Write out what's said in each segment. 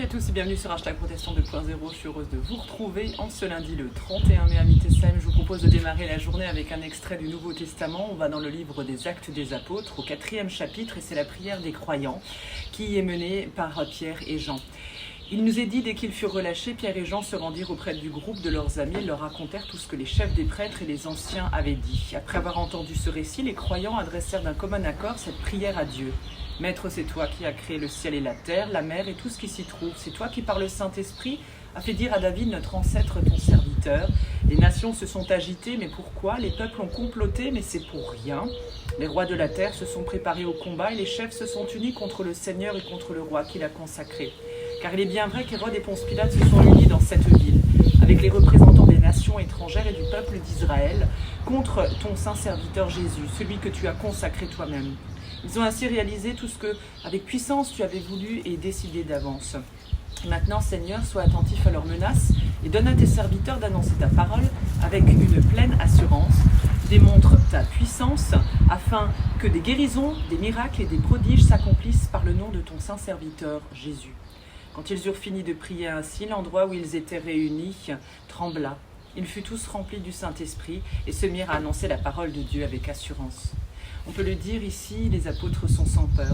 tous et bienvenue sur Hashtag Protestant 2.0. Je suis heureuse de vous retrouver en ce lundi le 31 mai à Mitesheim. Je vous propose de démarrer la journée avec un extrait du Nouveau Testament. On va dans le livre des Actes des Apôtres au 4e chapitre et c'est la prière des croyants qui est menée par Pierre et Jean. Il nous est dit, dès qu'ils furent relâchés, Pierre et Jean se rendirent auprès du groupe de leurs amis et leur racontèrent tout ce que les chefs des prêtres et les anciens avaient dit. Après avoir entendu ce récit, les croyants adressèrent d'un commun accord cette prière à Dieu. « Maître, c'est toi qui as créé le ciel et la terre, la mer et tout ce qui s'y trouve. C'est toi qui, par le Saint-Esprit, as fait dire à David, notre ancêtre, ton serviteur. Les nations se sont agitées, mais pourquoi? Les peuples ont comploté, mais c'est pour rien. Les rois de la terre se sont préparés au combat et les chefs se sont unis contre le Seigneur et contre le roi qui l'a consacré. Car il est bien vrai qu'Hérode et Ponce Pilate se sont unis dans cette ville, avec les représentants des nations étrangères et du peuple d'Israël, contre ton saint serviteur Jésus, celui que tu as consacré toi-même. Ils ont ainsi réalisé tout ce que, avec puissance, tu avais voulu et décidé d'avance. Maintenant, Seigneur, sois attentif à leurs menaces et donne à tes serviteurs d'annoncer ta parole avec une pleine assurance. Démontre ta puissance afin que des guérisons, des miracles et des prodiges s'accomplissent par le nom de ton saint serviteur Jésus. Quand ils eurent fini de prier ainsi, l'endroit où ils étaient réunis trembla. Ils furent tous remplis du Saint-Esprit et se mirent à annoncer la parole de Dieu avec assurance. On peut le dire ici, les apôtres sont sans peur.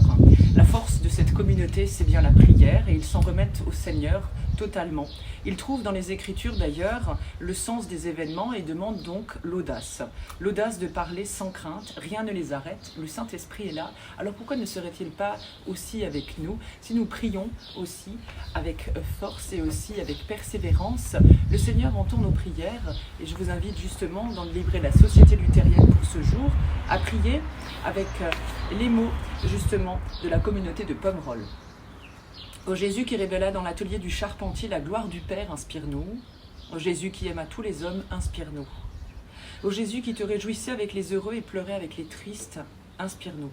La force de cette communauté, c'est bien la prière et ils s'en remettent au Seigneur totalement. Ils trouvent dans les Écritures d'ailleurs le sens des événements et demandent donc l'audace. L'audace de parler sans crainte, rien ne les arrête, le Saint-Esprit est là. Alors pourquoi ne serait-il pas aussi avec nous? Si nous prions aussi avec force et aussi avec persévérance, le Seigneur entend nos prières et je vous invite justement dans le livret de la Société luthérienne pour ce jour à prier avec les mots justement de la communauté de Pomerol. Ô Jésus qui révéla dans l'atelier du charpentier la gloire du Père, inspire-nous. Ô Jésus qui aime à tous les hommes, inspire-nous. Ô Jésus qui te réjouissais avec les heureux et pleurais avec les tristes, inspire-nous.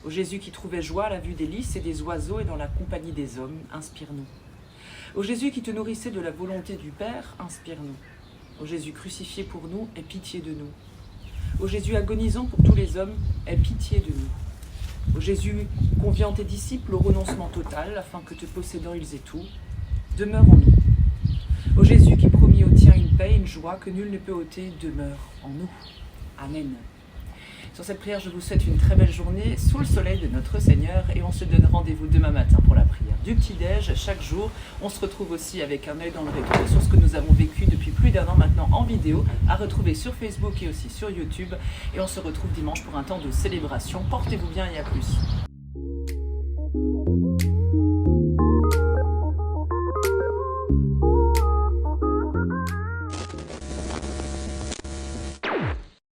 Ô Jésus qui trouvait joie à la vue des lys et des oiseaux et dans la compagnie des hommes, inspire-nous. Ô Jésus qui te nourrissait de la volonté du Père, inspire-nous. Ô Jésus crucifié pour nous, aie pitié de nous. Ô Jésus agonisant pour tous les hommes, aie pitié de nous. Ô Jésus, conviant tes disciples au renoncement total, afin que te possédant ils aient tout, demeure en nous. Ô Jésus qui promis aux tiens une paix, une joie que nul ne peut ôter, demeure en nous. Amen. Sur cette prière, je vous souhaite une très belle journée sous le soleil de notre Seigneur et on se donne rendez-vous demain matin pour la prière du petit-déj chaque jour. On se retrouve aussi avec un œil dans le rétro sur ce que nous avons vécu depuis plus d'1 an maintenant en vidéo, à retrouver sur Facebook et aussi sur YouTube. Et on se retrouve dimanche pour un temps de célébration. Portez-vous bien et à plus.